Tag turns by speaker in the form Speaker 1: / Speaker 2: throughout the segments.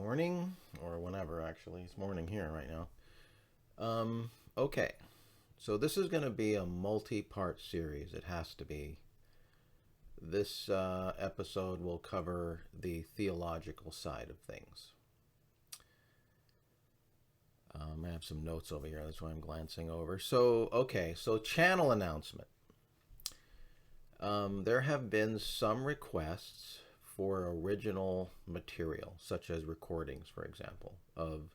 Speaker 1: morning, or whenever actually. It's morning here right now. Okay, so this is going to be a multi-part series. It has to be. This episode will cover the theological side of things. I have some notes over here. That's why I'm glancing over. So channel announcement. There have been some requests for original material, such as recordings, for example, of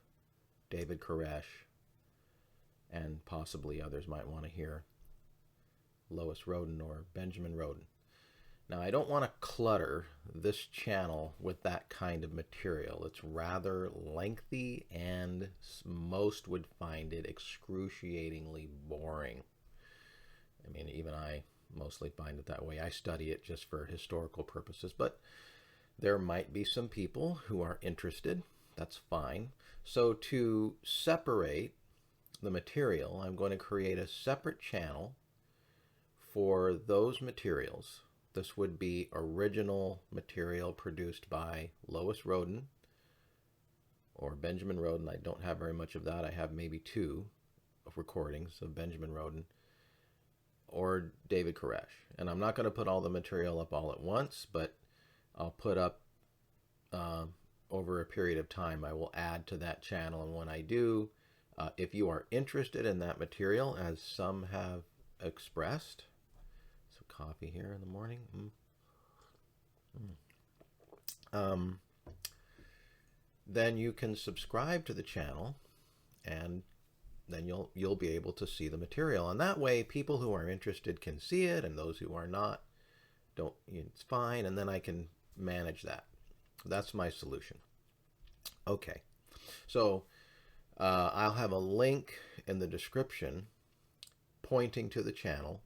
Speaker 1: David Koresh, and possibly others might want to hear Lois Roden or Benjamin Roden. Now, I don't want to clutter this channel with that kind of material. It's rather lengthy, and most would find it excruciatingly boring. I mean, even I mostly find it that way. I study it just for historical purposes, but there might be some people who are interested. That's fine. So to separate the material, I'm going to create a separate channel for those materials. This would be original material produced by Lois Roden or Benjamin Roden. I don't have very much of that. I have maybe two recordings of Benjamin Roden or David Koresh. And I'm not going to put all the material up all at once, but I'll put up over a period of time. I will add to that channel. And when I do, if you are interested in that material, as some have expressed, coffee here in the morning. Then you can subscribe to the channel, and then you'll be able to see the material. And that way, people who are interested can see it, and those who are not, don't. It's fine. And then I can manage that. That's my solution. Okay, so I'll have a link in the description pointing to the channel.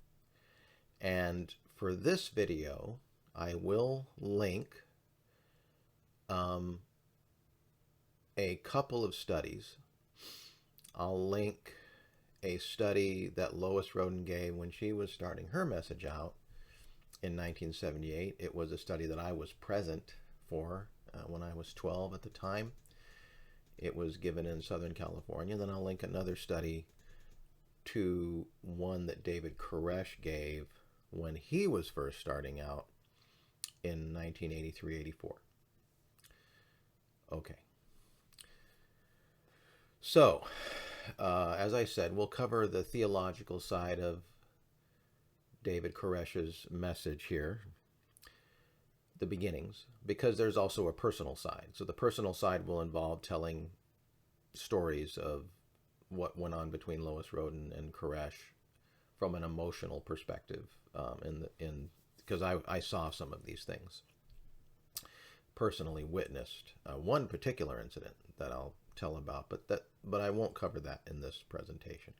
Speaker 1: And for this video, I will link a couple of studies. I'll link a study that Lois Roden gave when she was starting her message out in 1978. It was a study that I was present for when I was 12 at the time. It was given in Southern California. Then I'll link another study to one that David Koresh gave when he was first starting out in 1983-84. Okay. So, as I said, we'll cover the theological side of David Koresh's message here, the beginnings, because there's also a personal side. So the personal side will involve telling stories of what went on between Lois Roden and Koresh from an emotional perspective, because I saw some of these things, personally witnessed one particular incident that I'll tell about, but I won't cover that in this presentation.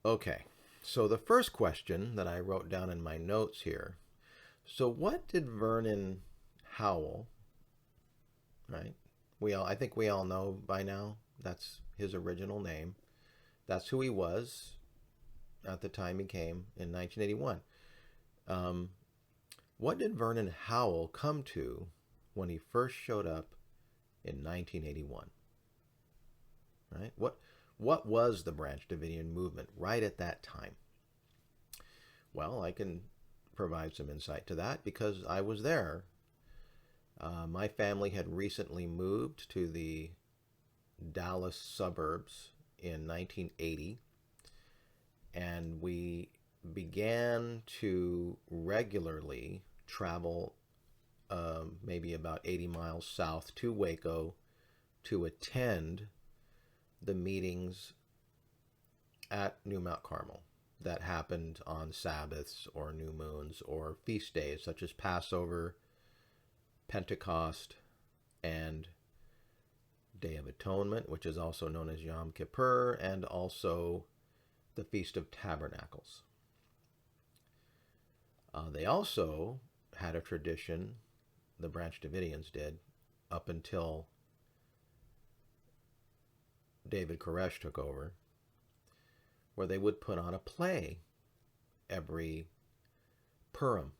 Speaker 1: Okay, so the first question that I wrote down in my notes here. So what did Vernon Howell, right? I think we all know by now that's his original name. That's who he was at the time he came in 1981. What did Vernon Howell come to when he first showed up in 1981? Right? What was the Branch Davidian movement right at that time? Well, I can provide some insight to that because I was there. My family had recently moved to the Dallas suburbs in 1980, and we began to regularly travel maybe about 80 miles south to Waco to attend the meetings at New Mount Carmel that happened on Sabbaths or new moons or feast days such as Passover, Pentecost, and Day of Atonement, which is also known as Yom Kippur, and also the Feast of Tabernacles. They also had a tradition, the Branch Davidians did, up until David Koresh took over, where they would put on a play every Purim.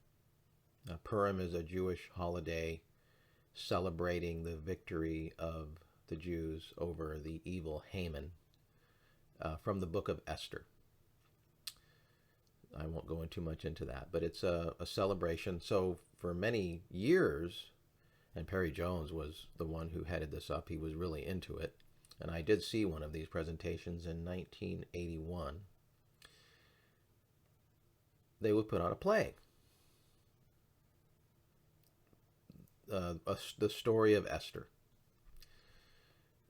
Speaker 1: Purim is a Jewish holiday celebrating the victory of the Jews over the evil Haman from the book of Esther. I won't go too much into that, but it's a celebration. So for many years, and Perry Jones was the one who headed this up, he was really into it. And I did see one of these presentations in 1981. They would put on a play. The story of Esther.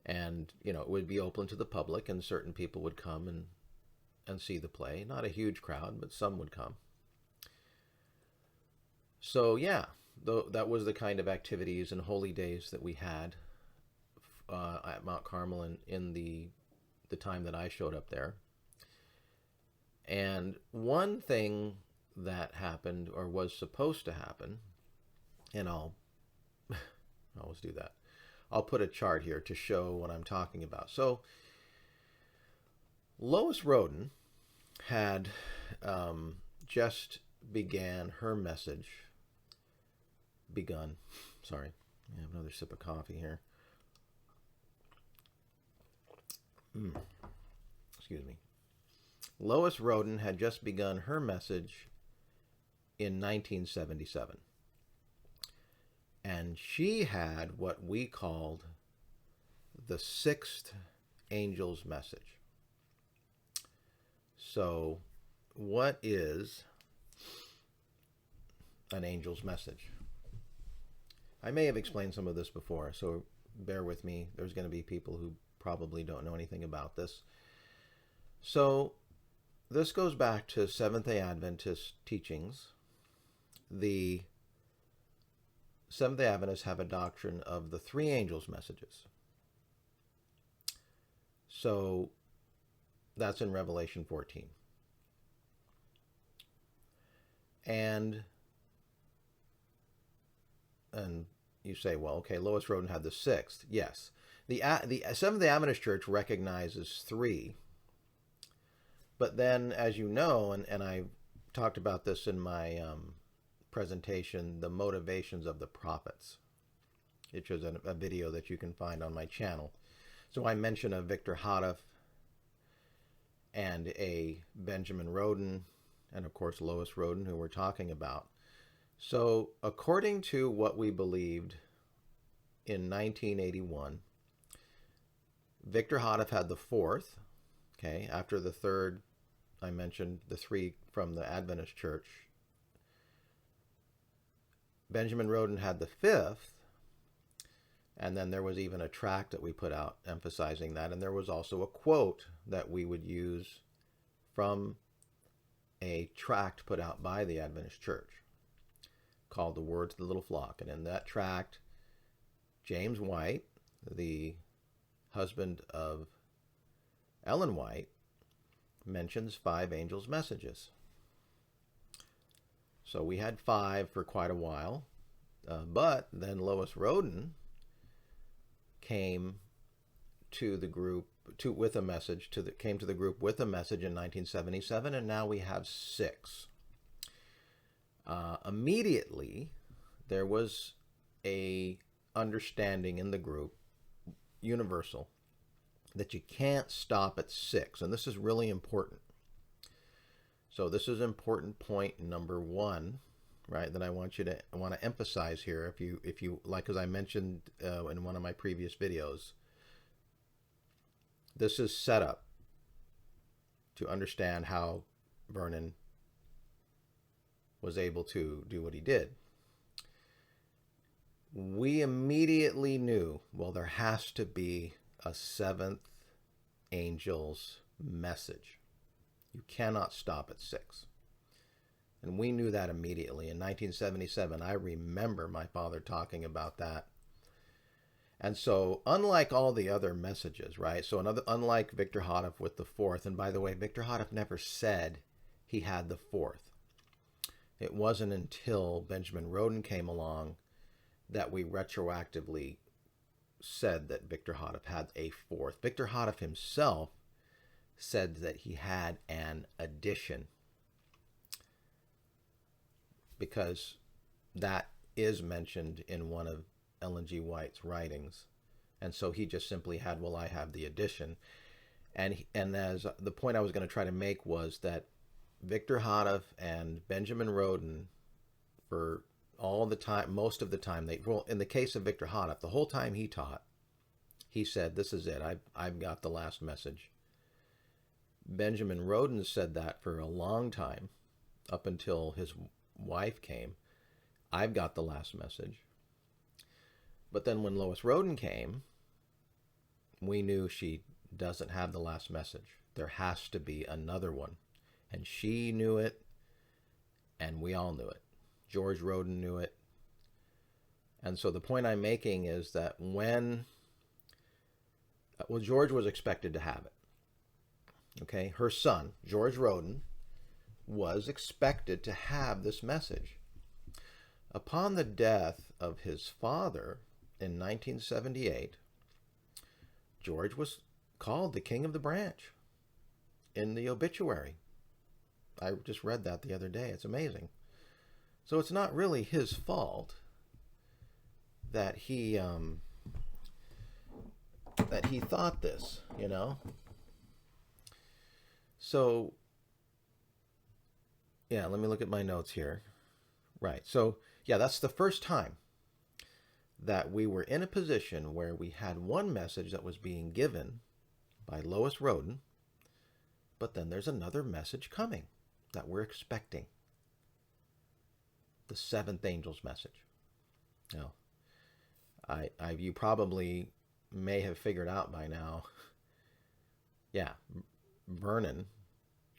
Speaker 1: And, it would be open to the public, and certain people would come and see the play. Not a huge crowd, but some would come. So, yeah, that was the kind of activities and holy days that we had at Mount Carmel in the time that I showed up there. And one thing that happened, or was supposed to happen, and I'll always do that. I'll put a chart here to show what I'm talking about. So Lois Roden had just begun her message. Sorry, I have another sip of coffee here. Excuse me. Lois Roden had just begun her message in 1977. And she had what we called the sixth angel's message. So, what is an angel's message? I may have explained some of this before, so bear with me. There's going to be people who probably don't know anything about this. So, this goes back to Seventh-day Adventist teachings. The Seventh-day Adventists have a doctrine of the three angels' messages. So that's in Revelation 14. And you say, well, okay, Lois Roden had the sixth. Yes. The Seventh-day Adventist Church recognizes three. But then, as you know, and I talked about this in my presentation, the motivations of the prophets, which is a video that you can find on my channel. So I mentioned a Victor Houteff and a Benjamin Roden, and of course Lois Roden, who we're talking about. So according to what we believed in 1981, Victor Houteff had the fourth. Okay, after the third, I mentioned the three from the Adventist Church. Benjamin Roden had the fifth, and then there was even a tract that we put out emphasizing that, and there was also a quote that we would use from a tract put out by the Adventist Church called The Words of the Little Flock. And in that tract, James White, the husband of Ellen White, mentions 5 angels' messages. So we had 5 for quite a while, but then Lois Roden came to the group with a message came to the group with a message in 1977, and now we have 6. Immediately, there was a understanding in the group, universal, that you can't stop at 6, and this is really important. So this is important point number 1, right? That I want to emphasize here. If you like, as I mentioned in one of my previous videos, this is set up to understand how Vernon was able to do what he did. We immediately knew, well, there has to be a 7th angel's message. You cannot stop at 6. And we knew that immediately. In 1977, I remember my father talking about that. And so, unlike all the other messages, right? So, unlike Victor Houteff with the 4th, and by the way, Victor Houteff never said he had the 4th. It wasn't until Benjamin Roden came along that we retroactively said that Victor Houteff had a 4th. Victor Houteff himself said that he had an addition, because that is mentioned in one of Ellen G. White's writings. And so he just simply had, well, I have the edition. And as the point I was going to try to make was that Victor Houteff and Benjamin Roden, for all the time, most of the time, well, in the case of Victor Houteff, the whole time he taught, he said, this is it. I've got the last message. Benjamin Roden said that for a long time, up until his wife came. I've got the last message. But then when Lois Roden came, we knew she doesn't have the last message. There has to be another one. And she knew it, and we all knew it. George Roden knew it. And so the point I'm making is that when, well, George was expected to have it. Okay, her son, George Roden, was expected to have this message. Upon the death of his father in 1978, George was called the King of the Branch in the obituary. I just read that the other day. It's amazing. So it's not really his fault that he thought this, you know. So yeah, let me look at my notes here. Right. So yeah, that's the first time that we were in a position where we had one message that was being given by Lois Roden, but then there's another message coming that we're expecting. The seventh angel's message. Now, you probably may have figured out by now, yeah, Vernon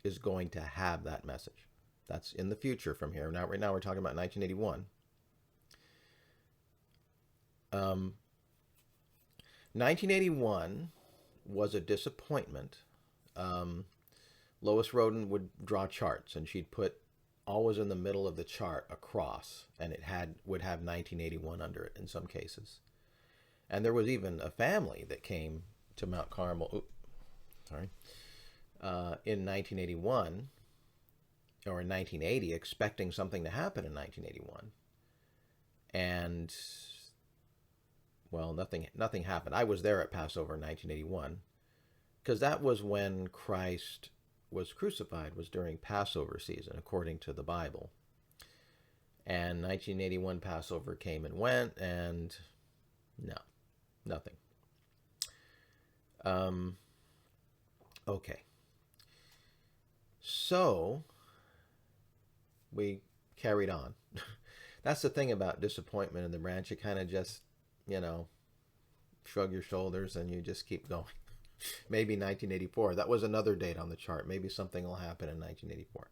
Speaker 1: is going to have that message. That's in the future from here. Now, right now we're talking about 1981. 1981 was a disappointment. Lois Roden would draw charts, and she'd put always in the middle of the chart a cross, and it would have 1981 under it in some cases. And there was even a family that came to Mount Carmel, in 1981 or in 1980, expecting something to happen in 1981, and well, nothing happened. I was there at Passover in 1981 because that was when Christ was crucified, was during Passover season, according to the Bible. And 1981 Passover came and went, and no, nothing. Okay. So we carried on. That's the thing about disappointment in the branch. You kind of just, shrug your shoulders and you just keep going. Maybe 1984. That was another date on the chart. Maybe something will happen in 1984.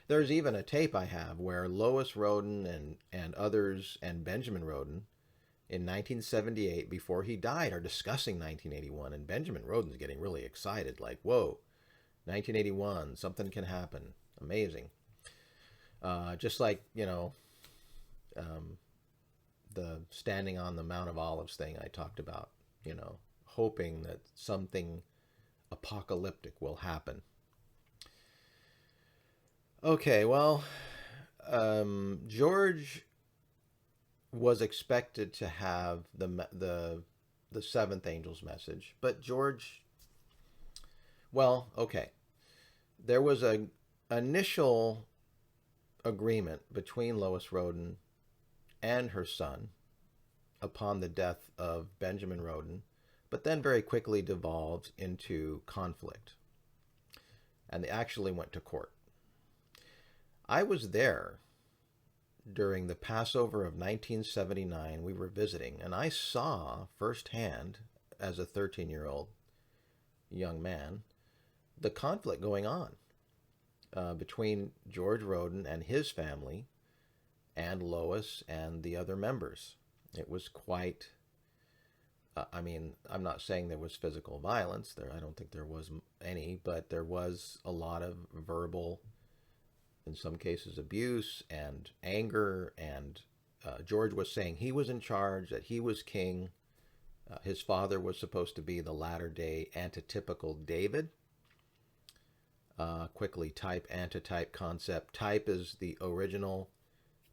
Speaker 1: There's even a tape I have where Lois Roden and others and Benjamin Roden in 1978, before he died, are discussing 1981. And Benjamin Roden's getting really excited, like, whoa, 1981, something can happen. Amazing. Just like, the standing on the Mount of Olives thing I talked about, hoping that something apocalyptic will happen. Okay, well, George was expected to have the seventh angel's message, but George, well, okay, there was an initial agreement between Lois Roden and her son upon the death of Benjamin Roden, but then very quickly devolved into conflict. And they actually went to court. I was there during the Passover of 1979. We were visiting, and I saw firsthand, as a 13-year-old young man, the conflict going on between George Roden and his family and Lois and the other members. It was quite, I'm not saying there was physical violence there. I don't think there was any, but there was a lot of verbal, in some cases, abuse and anger. And George was saying he was in charge, that he was king. His father was supposed to be the latter-day antitypical David. Quickly, type, antitype concept. Type is the original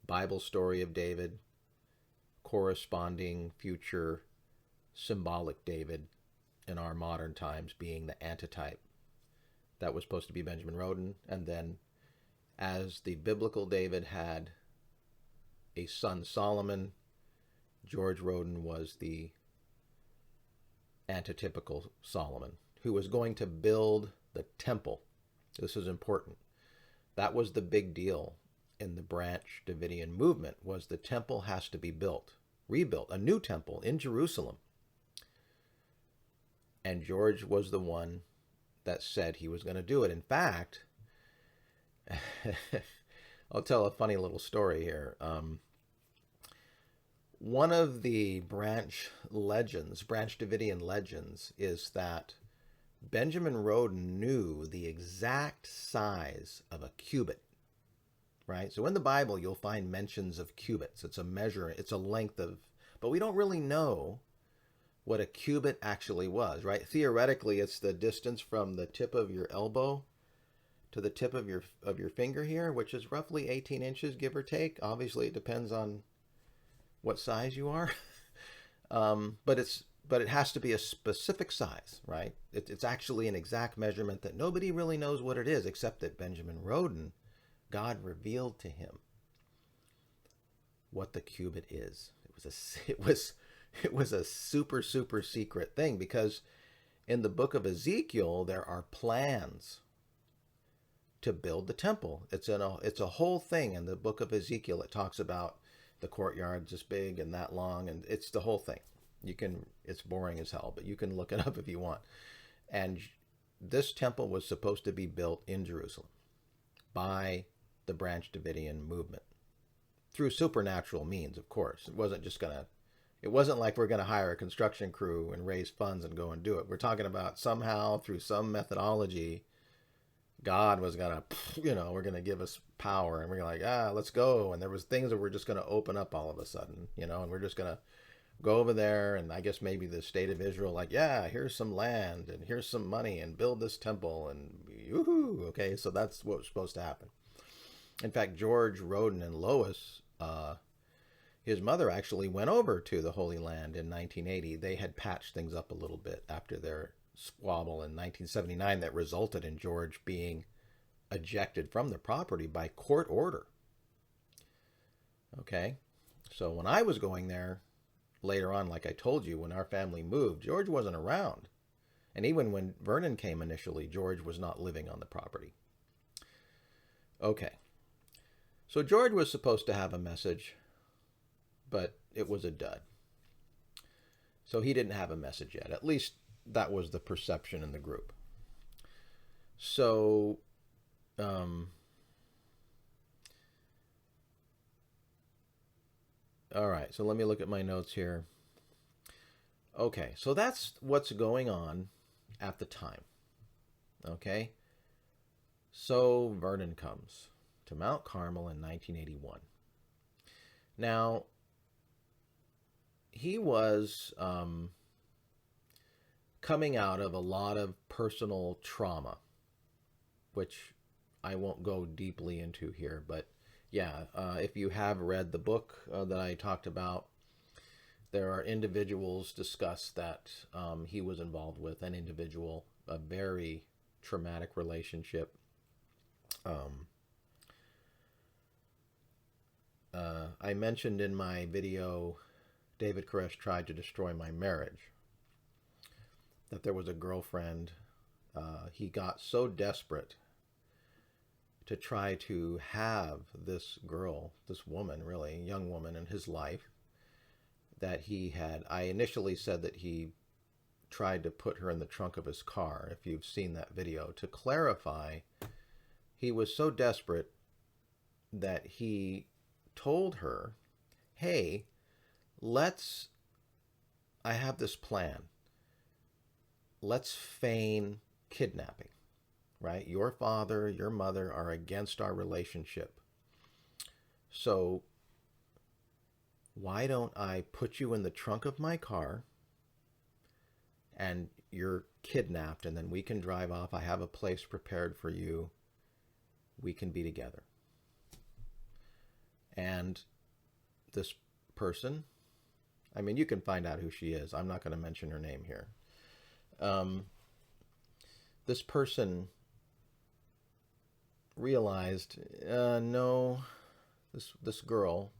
Speaker 1: Bible story of David. corresponding future symbolic David in our modern times being the antitype. That was supposed to be Benjamin Roden. And then as the biblical David had a son Solomon, George Roden was the antitypical Solomon, who was going to build the temple. This is important. That was the big deal in the Branch Davidian movement, was the temple has to be built, rebuilt, a new temple in Jerusalem. And George was the one that said he was going to do it. In fact, I'll tell a funny little story here. One of the Branch Davidian legends, is that Benjamin Roden knew the exact size of a cubit, right? So in the Bible, you'll find mentions of cubits. It's a measure, it's a length of, but we don't really know what a cubit actually was, right? Theoretically, it's the distance from the tip of your elbow to the tip of your finger here, which is roughly 18 inches, give or take. Obviously, it depends on what size you are. But it has to be a specific size, right? It's actually an exact measurement that nobody really knows what it is, except that Benjamin Roden, God revealed to him what the cubit is. It was a super, super secret thing, because in the book of Ezekiel, there are plans to build the temple. It's a whole thing in the book of Ezekiel. It talks about the courtyard's this big and that long, and it's the whole thing. It's boring as hell, but you can look it up if you want. And this temple was supposed to be built in Jerusalem by the Branch Davidian movement through supernatural means, of course. It wasn't like we're going to hire a construction crew and raise funds and go and do it. We're talking about somehow through some methodology, God was going to, we're going to give us power, and we're like, let's go. And there was things that were just going to open up all of a sudden, and we're just going to go over there. And I guess maybe the state of Israel, like, here's some land and here's some money and build this temple and yoo-hoo. Okay. So that's what was supposed to happen. In fact, George Roden and Lois, his mother, actually went over to the Holy Land in 1980. They had patched things up a little bit after their squabble in 1979 that resulted in George being ejected from the property by court order. Okay, so when I was going there later on, like I told you, when our family moved, George wasn't around. And even when Vernon came initially, George was not living on the property. Okay, so George was supposed to have a message, but it was a dud. So he didn't have a message yet. At least that was the perception in the group. So, all right, so let me look at my notes here. Okay, so that's what's going on at the time. Okay, so Vernon comes to Mount Carmel in 1981. Now, he was coming out of a lot of personal trauma, which I won't go deeply into here, but if you have read the book that I talked about, there are individuals discussed that he was involved with, a very traumatic relationship. I mentioned in my video, David Koresh tried to destroy my marriage, that there was a girlfriend. He got so desperate to try to have this girl, this woman, really, a young woman in his life, that I initially said that he tried to put her in the trunk of his car, if you've seen that video. To clarify, he was so desperate that he told her, hey, I have this plan. Let's feign kidnapping, right? Your father, your mother are against our relationship. So why don't I put you in the trunk of my car and you're kidnapped, and then we can drive off. I have a place prepared for you. We can be together. And this person I mean, you can find out who she is. I'm not going to mention her name here. This person realized, no, this girl,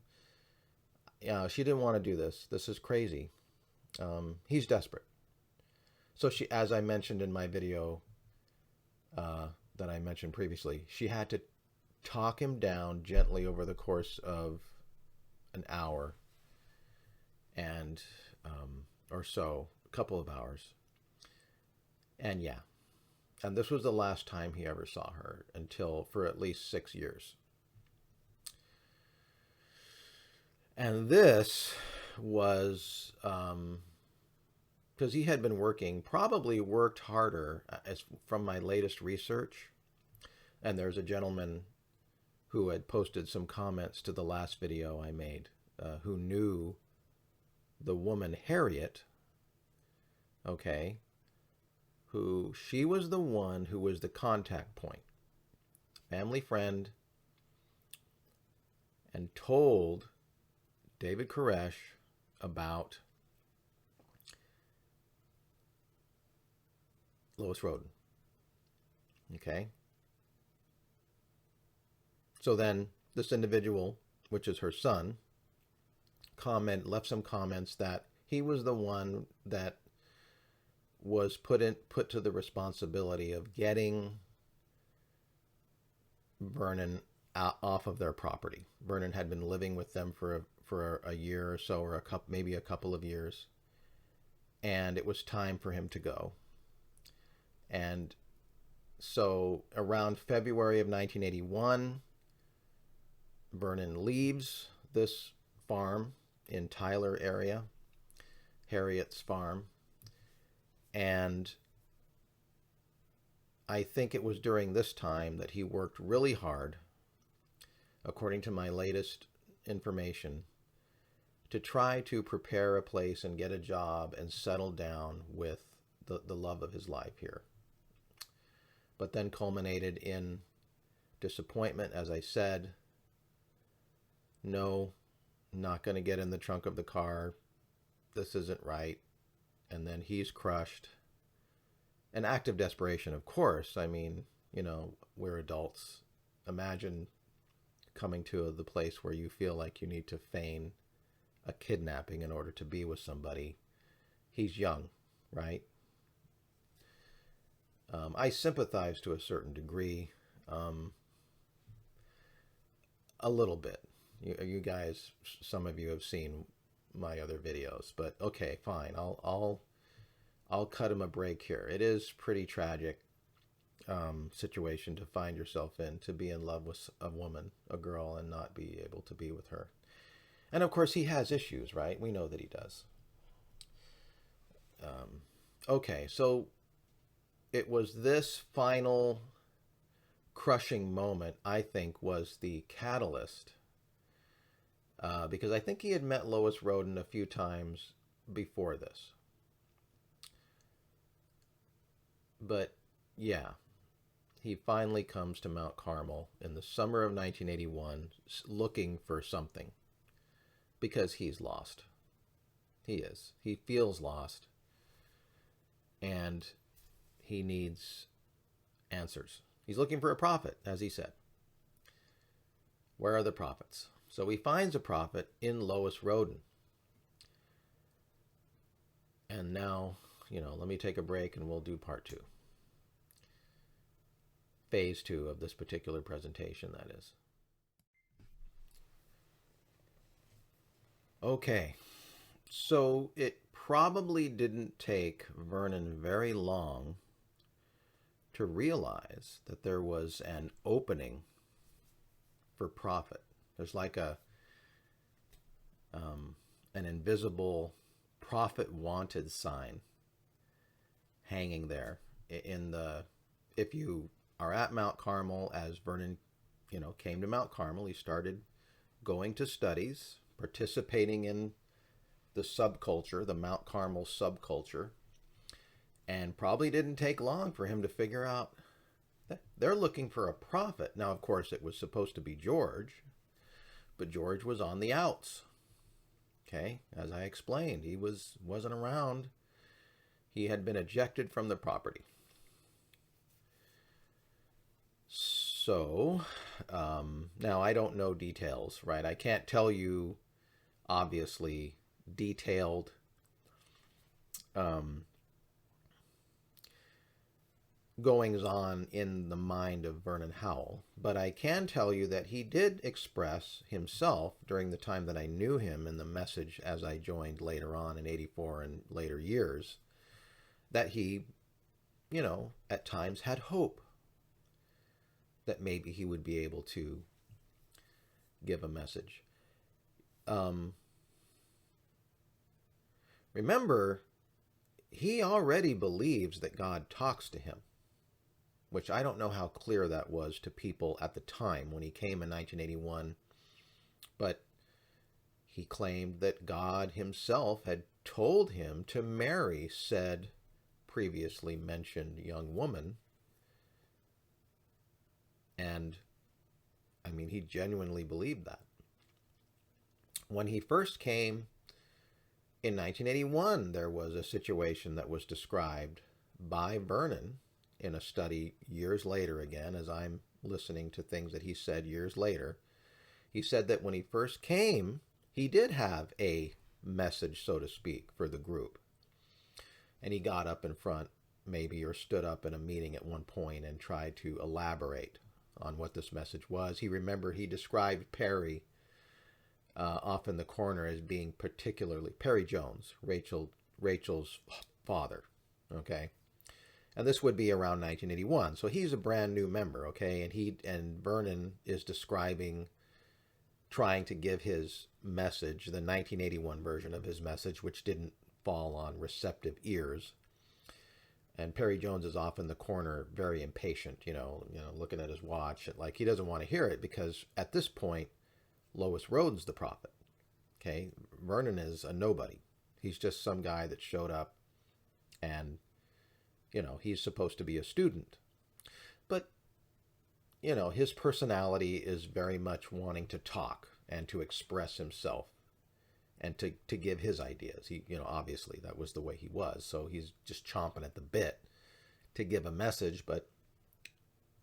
Speaker 1: she didn't want to do this. This is crazy. He's desperate. So she, as I mentioned in my video that I mentioned previously, she had to talk him down gently over the course of an hour and or so, a couple of hours. And yeah, and this was the last time he ever saw her until for at least 6 years. And this was because he had been working, probably worked harder, as from my latest research. And there's a gentleman who had posted some comments to the last video I made, who knew the woman Harriet, okay, who she was the one who was the contact point, family friend, and told David Koresh about Lois Roden. Okay? So then this individual, which is her son, left some comments that he was the one that was put to the responsibility of getting Vernon off of their property. Vernon had been living with them for a year or so, or maybe a couple of years, and it was time for him to go. And so around February of 1981, Vernon leaves this farm in Tyler area, Harriet's farm, and I think it was during this time that he worked really hard, according to my latest information, to try to prepare a place and get a job and settle down with the love of his life here. But then culminated in disappointment, as I said. No, not going to get in the trunk of the car. This isn't right. And then he's crushed. An act of desperation, of course. I mean, you know, we're adults. Imagine coming to the place where you feel like you need to feign a kidnapping in order to be with somebody. He's young, right? I sympathize to a certain degree, a little bit. You guys, some of you have seen my other videos, but okay, fine. I'll cut him a break here. It is pretty tragic situation to find yourself in, to be in love with a woman, a girl, and not be able to be with her. And of course, he has issues, right? We know that he does. Okay, so it was this final crushing moment, I think, was the catalyst. Because I think he had met Lois Roden a few times before this. But yeah, he finally comes to Mount Carmel in the summer of 1981 looking for something, because he's lost. He is. He feels lost. And he needs answers. He's looking for a prophet, as he said. Where are the prophets? So he finds a prophet in Lois Roden. And now, let me take a break and we'll do part 2. Phase 2 of this particular presentation, that is. Okay, so it probably didn't take Vernon very long to realize that there was an opening for prophet. There's like an invisible prophet wanted sign hanging there if you are at Mount Carmel, as Vernon, came to Mount Carmel. He started going to studies, participating in the subculture, the Mount Carmel subculture, and probably didn't take long for him to figure out that they're looking for a prophet. Now, of course, it was supposed to be George, but George was on the outs. Okay, as I explained, he wasn't around. He had been ejected from the property. So, now I don't know details, right? I can't tell you, obviously, detailed goings on in the mind of Vernon Howell, but I can tell you that he did express himself during the time that I knew him in the message as I joined later on in 84 and later years, that he, at times had hope that maybe he would be able to give a message. Remember, he already believes that God talks to him, which I don't know how clear that was to people at the time when he came in 1981, but he claimed that God himself had told him to marry said previously mentioned young woman. And, I mean, he genuinely believed that. When he first came in 1981, there was a situation that was described by Vernon in a study years later, again, as I'm listening to things that he said years later. He said that when he first came, he did have a message, so to speak, for the group. And he got up in front, maybe, or stood up in a meeting at one point and tried to elaborate on what this message was. He described Perry off in the corner as being particularly, Perry Jones, Rachel's father, okay? And this would be around 1981. So he's a brand new member, okay? And Vernon is describing trying to give his message, the 1981 version of his message, which didn't fall on receptive ears. And Perry Jones is off in the corner, very impatient, looking at his watch, like he doesn't want to hear it because at this point, Lois Roden's the prophet. Okay, Vernon is a nobody. He's just some guy that showed up, and he's supposed to be a student. But his personality is very much wanting to talk and to express himself and to give his ideas. He, obviously that was the way he was. So he's just chomping at the bit to give a message, but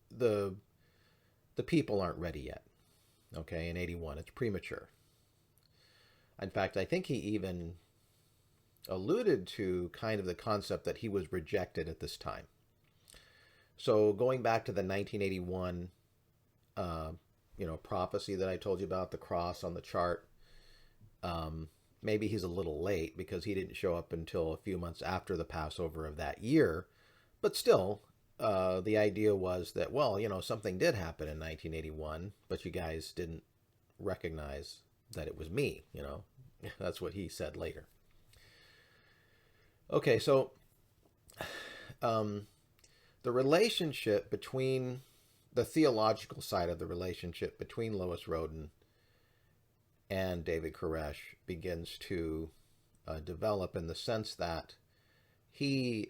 Speaker 1: the people aren't ready yet. Okay, in 81, it's premature. In fact, I think he even alluded to kind of the concept that he was rejected at this time. So going back to the 1981, prophecy that I told you about, the cross on the chart, maybe he's a little late because he didn't show up until a few months after the Passover of that year. But still, the idea was that, something did happen in 1981, but you guys didn't recognize that it was me, That's what he said later. Okay, so the relationship between the theological side of the relationship between Lois Roden and David Koresh begins to develop in the sense that he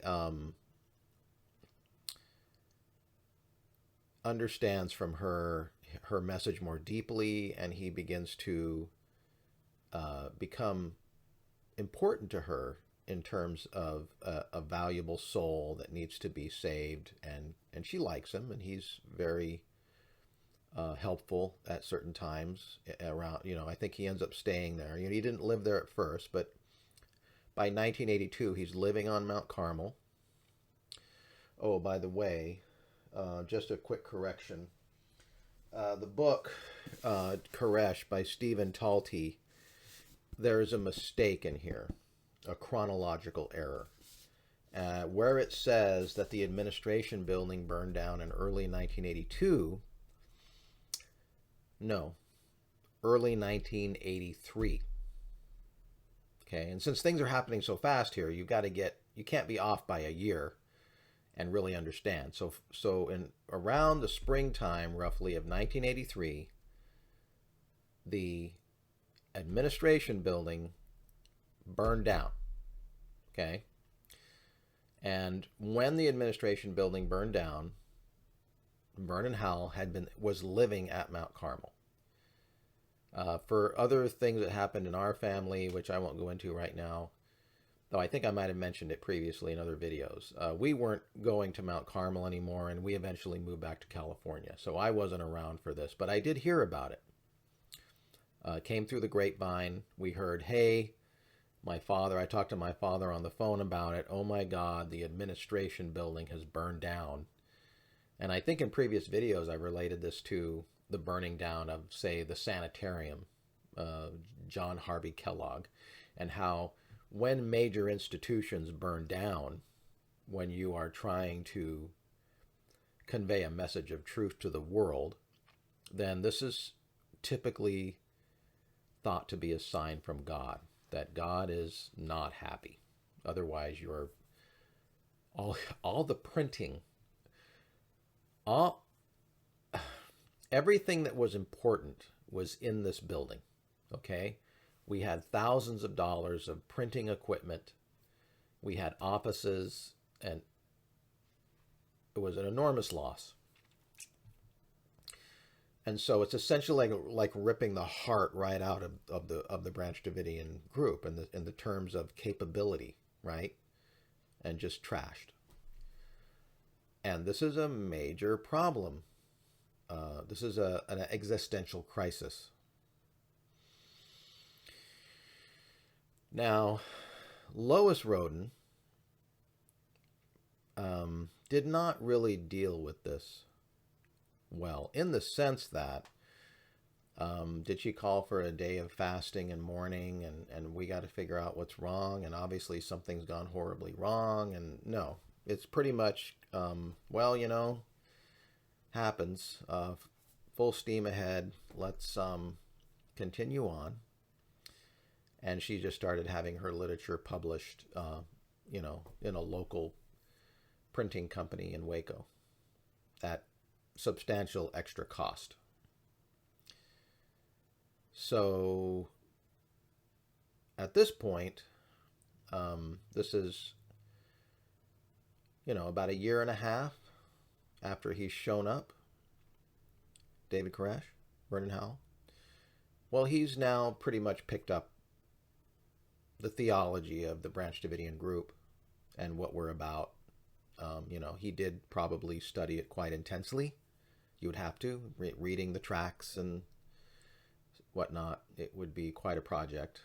Speaker 1: understands from her message more deeply, and he begins to become important to her in terms of a valuable soul that needs to be saved, and she likes him, and he's very helpful at certain times around, I think he ends up staying there. He didn't live there at first, but by 1982, he's living on Mount Carmel. Oh, by the way, just a quick correction. The book, Koresh by Stephen Talty, there's a mistake in here, a chronological error, where it says that the administration building burned down in early 1982. No, early 1983. Okay, and since things are happening so fast here, you can't be off by a year and really understand. So in around the springtime, roughly, of 1983, the administration building burned down. Okay, and when the administration building burned down, Vernon Howell was living at Mount Carmel. For other things that happened in our family, which I won't go into right now, though I think I might have mentioned it previously in other videos, we weren't going to Mount Carmel anymore, and we eventually moved back to California. So I wasn't around for this, but I did hear about it. Came through the grapevine. We heard, hey, I talked to my father on the phone about it. Oh my God, the administration building has burned down. And I think in previous videos I related this to the burning down of, say, the sanitarium, John Harvey Kellogg, and how when major institutions burn down, when you are trying to convey a message of truth to the world, then this is typically thought to be a sign from God, that God is not happy. Otherwise, you're all the printing, all everything that was important was in this building. Okay, we had thousands of dollars of printing equipment. We had offices, and it was an enormous loss. And so it's essentially like ripping the heart right out of the Branch Davidian group in the terms of capability, right? And just trashed. And this is a major problem. This is an existential crisis. Now, Lois Roden did not really deal with this well, in the sense that did she call for a day of fasting and mourning, and we got to figure out what's wrong, and obviously something's gone horribly wrong, and no, it's pretty much, well, happens, full steam ahead, let's continue on. And she just started having her literature published, in a local printing company in Waco at substantial extra cost. So at this point, this is, about a year and a half after he's shown up, David Koresh, Vernon Howell. Well, he's now pretty much picked up the theology of the Branch Davidian group and what we're about. He did probably study it quite intensely. You would have to, reading the tracts and whatnot. It would be quite a project.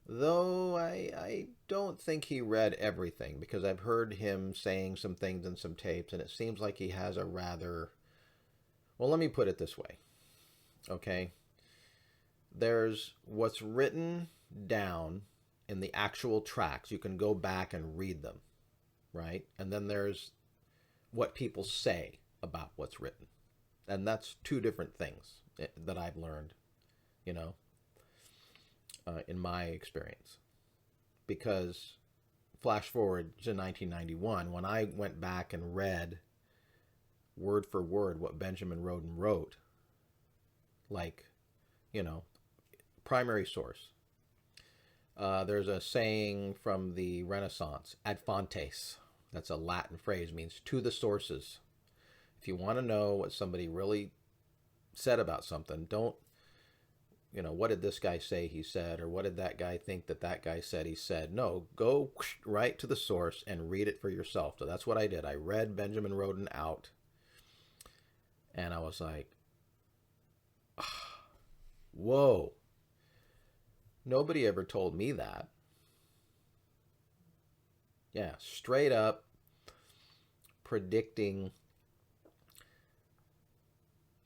Speaker 1: Though I don't think he read everything, because I've heard him saying some things in some tapes, and it seems like he has a rather... Well, let me put it this way, okay? There's what's written down in the actual tracts. You can go back and read them, right? And then there's what people say about what's written. And that's two different things that I've learned, in my experience. Because flash forward to 1991, when I went back and read word for word what Benjamin Roden wrote, like, primary source. There's a saying from the Renaissance, ad fontes. That's a Latin phrase, means to the sources. If you want to know what somebody really said about something, don't, what did this guy say he said, or what did that guy think that guy said he said? No, go right to the source and read it for yourself. So that's what I did. I read Benjamin Roden out, and I was like, whoa. Nobody ever told me that. Yeah, straight up predicting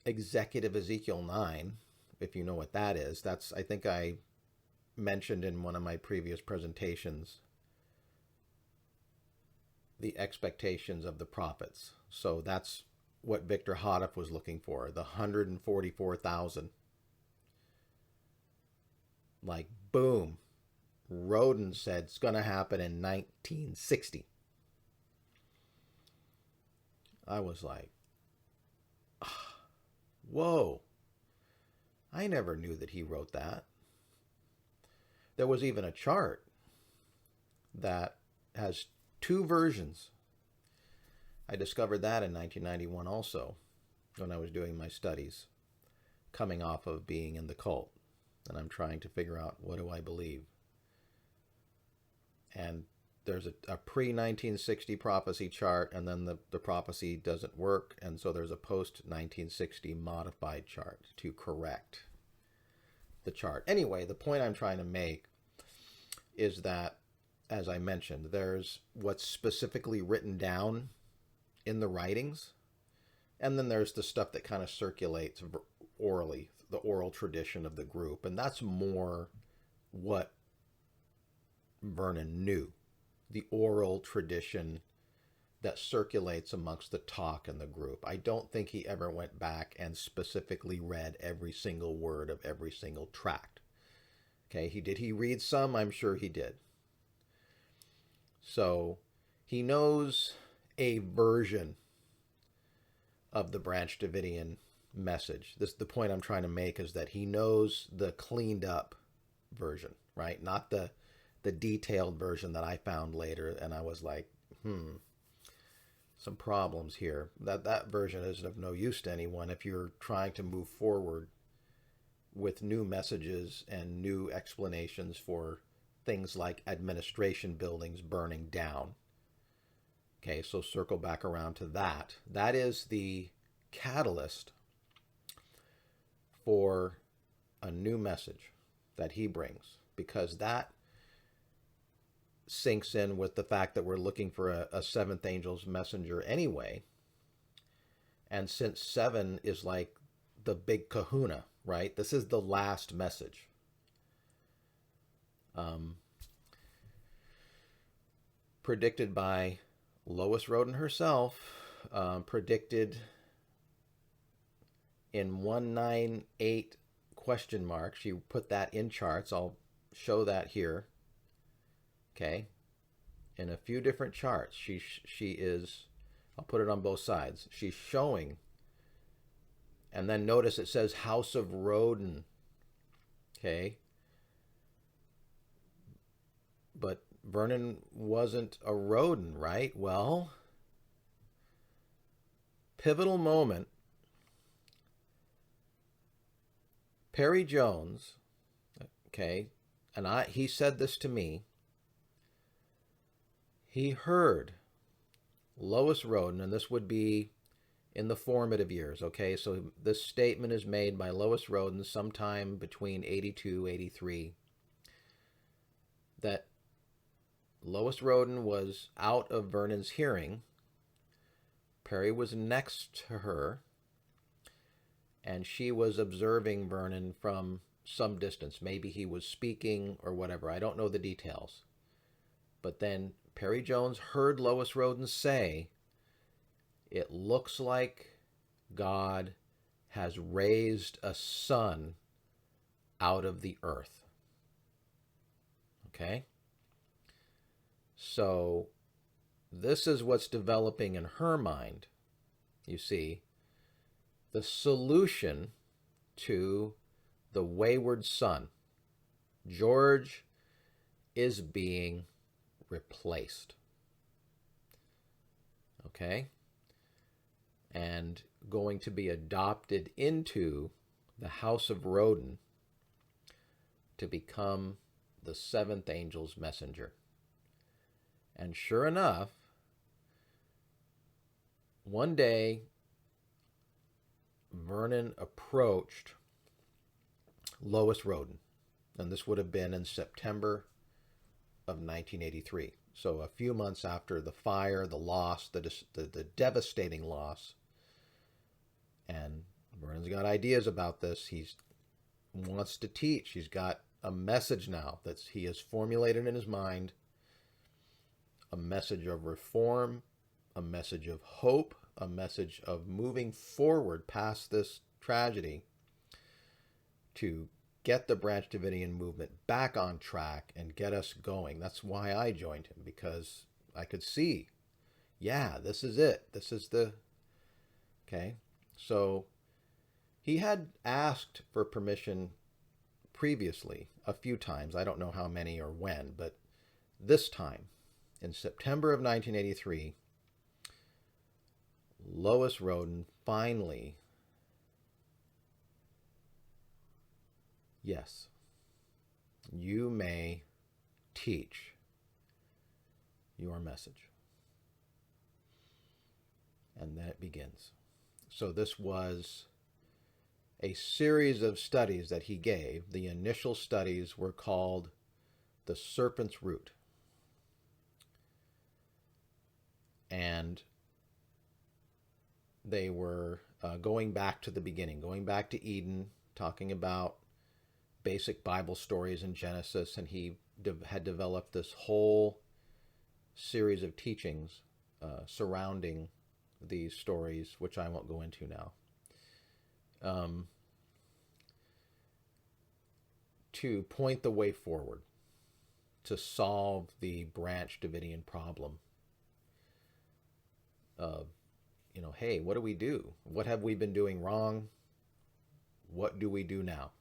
Speaker 1: executive Ezekiel 9, if you know what that is. That's, I think I mentioned in one of my previous presentations, the expectations of the prophets. So that's what Victor Hodoff was looking for, the 144,000. Like, boom. Roden said it's going to happen in 1960. I was like, whoa. I never knew that he wrote that. There was even a chart that has two versions. I discovered that in 1991 also, when I was doing my studies. coming off of being in the cult. And I'm trying to figure out, what do I believe? And there's a pre-1960 prophecy chart, and then the prophecy doesn't work, and so there's a post-1960 modified chart to correct the chart. Anyway, the point I'm trying to make is that, as I mentioned, there's what's specifically written down in the writings, and then there's the stuff that kind of circulates orally, the oral tradition of the group, and that's more what Vernon knew, the oral tradition that circulates amongst the talk in the group. I don't think he ever went back and specifically read every single word of every single tract. Okay, did he read some? I'm sure he did. So he knows a version of the Branch Davidian message. The point I'm trying to make is that he knows the cleaned up version, right? Not the detailed version that I found later, and I was like, some problems here. That version is of no use to anyone if you're trying to move forward with new messages and new explanations for things like administration buildings burning down. Okay, so circle back around to that. That is the catalyst for a new message that he brings, because that sinks in with the fact that we're looking for a seventh angel's messenger anyway. And since 7 is like the big kahuna, right? This is the last message. Predicted by Lois Roden herself, predicted in 198 question mark. She put that in charts. I'll show that here. Okay, in a few different charts, she is, I'll put it on both sides. She's showing, and then notice it says House of Roden. Okay, but Vernon wasn't a Roden, right? Well, pivotal moment. Perry Jones, okay, and he said this to me. He heard Lois Roden, and this would be in the formative years, okay? So this statement is made by Lois Roden sometime between 82, 83, that Lois Roden was out of Vernon's hearing. Perry was next to her, and she was observing Vernon from some distance. Maybe he was speaking or whatever. I don't know the details. But then Perry Jones heard Lois Roden say, it looks like God has raised a son out of the earth. Okay? So this is what's developing in her mind. You see, the solution to the wayward son, George, is being replaced. Okay? And going to be adopted into the House of Roden to become the seventh angel's messenger. And sure enough, one day, Vernon approached Lois Roden, and this would have been in September of 1983. So a few months after the fire, the loss, the devastating loss. And Vernon's got ideas about this. He wants to teach. He's got a message now that he has formulated in his mind, a message of reform, a message of hope, a message of moving forward past this tragedy to get the Branch Davidian movement back on track and get us going. That's why I joined him, because I could see, yeah, this is it. This is the, okay. So he had asked for permission previously a few times. I don't know how many or when, but this time in September of 1983, Lois Roden finally yes, you may teach your message. And then it begins. So this was a series of studies that he gave. The initial studies were called the serpent's root. And they were going back to the beginning, going back to Eden, talking about basic Bible stories in Genesis, and he had developed this whole series of teachings surrounding these stories, which I won't go into now, to point the way forward, to solve the Branch Davidian problem of, hey, what do we do? What have we been doing wrong? What do we do now?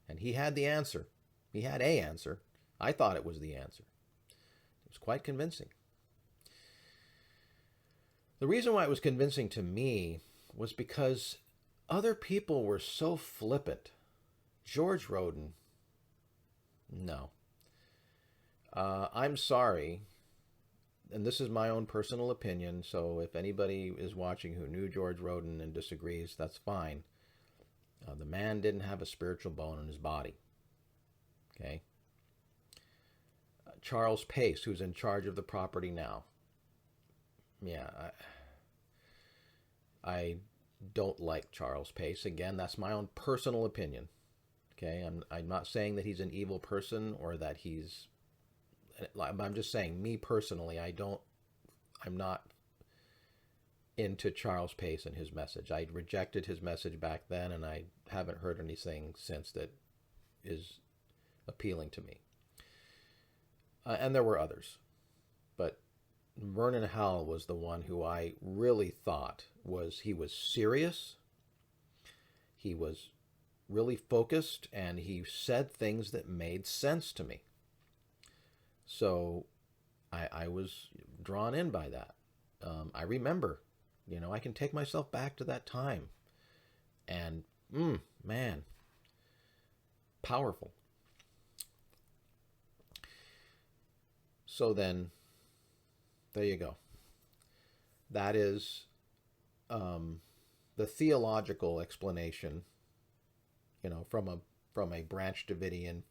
Speaker 1: And he had the answer. He had a answer. I thought it was the answer. It was quite convincing. The reason why it was convincing to me was because other people were so flippant. George Roden, no. I'm sorry, and this is my own personal opinion, so if anybody is watching who knew George Roden and disagrees, that's fine. The man didn't have a spiritual bone in his body. Okay? Charles Pace, who's in charge of the property now. Yeah, I don't like Charles Pace. Again, that's my own personal opinion. Okay? I'm not saying that he's an evil person or that he's... I'm just saying, me personally, I'm not into Charles Pace and his message. I rejected his message back then, and I haven't heard anything since that is appealing to me. And there were others. But Vernon Howell was the one who I really thought he was serious, he was really focused, and he said things that made sense to me. So I was drawn in by that. I remember, I can take myself back to that time. And, man, powerful. So then, there you go. That is the theological explanation, from a Branch Davidian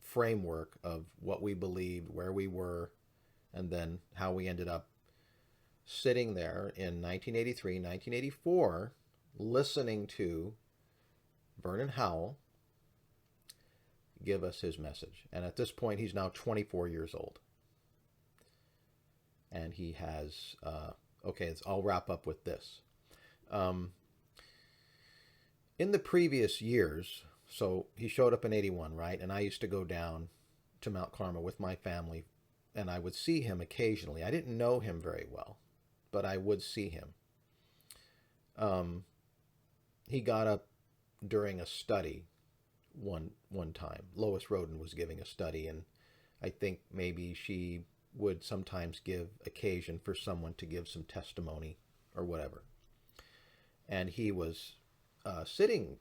Speaker 1: framework of what we believed, where we were, and then how we ended up sitting there in 1983, 1984, listening to Vernon Howell give us his message. And at this point, he's now 24 years old. And he has, I'll wrap up with this. In the previous years, so he showed up in 81, right? And I used to go down to Mount Carmel with my family, and I would see him occasionally. I didn't know him very well, but I would see him. He got up during a study one time. Lois Roden was giving a study, and I think maybe she would sometimes give occasion for someone to give some testimony or whatever. And he was sitting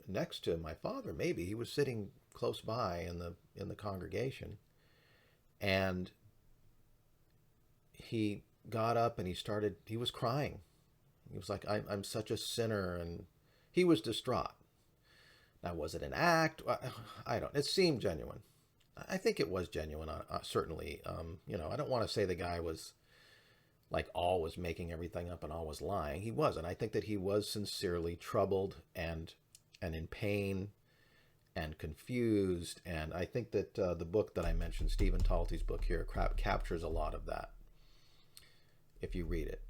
Speaker 1: next to my father. Maybe he was sitting close by in the congregation, and he got up and he was crying. He was like, I'm such a sinner, and he was distraught. Now, was it an act? It seemed genuine. I think it was genuine, certainly. I don't want to say the guy was like always making everything up and always lying. He wasn't. I think that he was sincerely troubled and in pain and confused. And I think that the book that I mentioned, Stephen Talty's book here, captures a lot of that if you read it.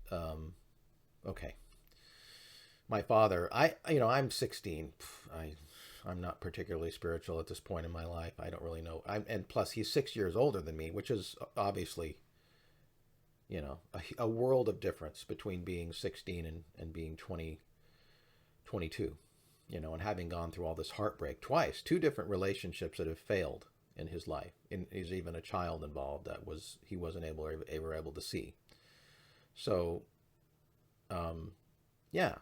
Speaker 1: Okay. My father, I'm 16. I'm not particularly spiritual at this point in my life. I don't really know. And plus, he's 6 years older than me, which is obviously, a world of difference between being 16 and being 22, and having gone through all this heartbreak twice, two different relationships that have failed in his life. And there's even a child involved that he wasn't ever able to see. So, yeah,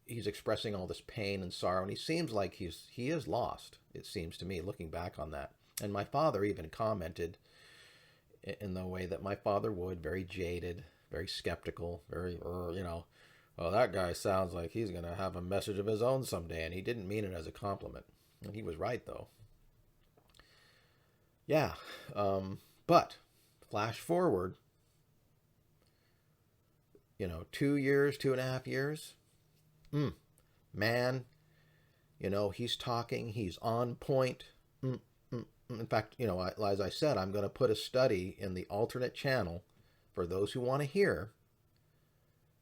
Speaker 1: he's expressing all this pain and sorrow, and he seems like he is lost, it seems to me, looking back on that. And my father even commented in the way that my father would, very jaded, very skeptical, very, well, that guy sounds like he's going to have a message of his own someday. And he didn't mean it as a compliment. And he was right, though. Yeah. But flash forward, 2 years, 2.5 years. Man, he's talking, he's on point. In fact, as I said, I'm going to put a study in the alternate channel for those who want to hear.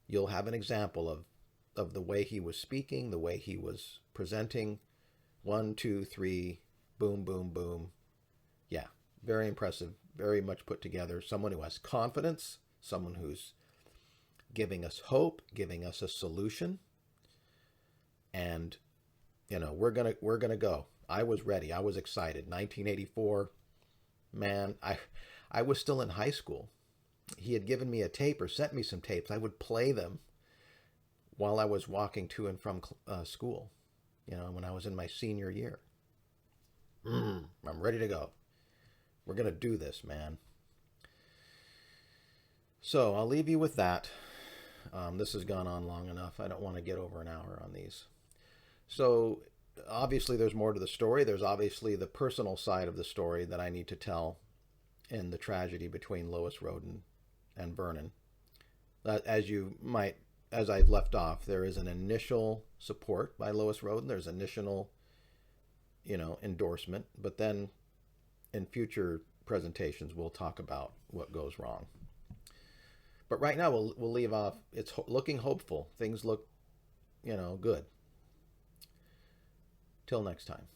Speaker 1: You'll have an example of the way he was speaking, the way he was presenting. 1, 2, 3, boom, boom, boom. Yeah, very impressive, very much put together. Someone who has confidence, someone who's giving us hope, giving us a solution. And, we're gonna go. I was ready. I was excited. 1984, man, I was still in high school. He had given me a tape or sent me some tapes. I would play them while I was walking to and from school, when I was in my senior year. I'm ready to go. We're going to do this, man. So I'll leave you with that. This has gone on long enough. I don't want to get over an hour on these. So obviously there's more to the story. There's obviously the personal side of the story that I need to tell in the tragedy between Lois Roden and Vernon. As I've left off, there is an initial support by Lois Roden. There's initial, endorsement. But then in future presentations, we'll talk about what goes wrong. But right now, we'll leave off. It's looking hopeful. Things look, good. Till next time.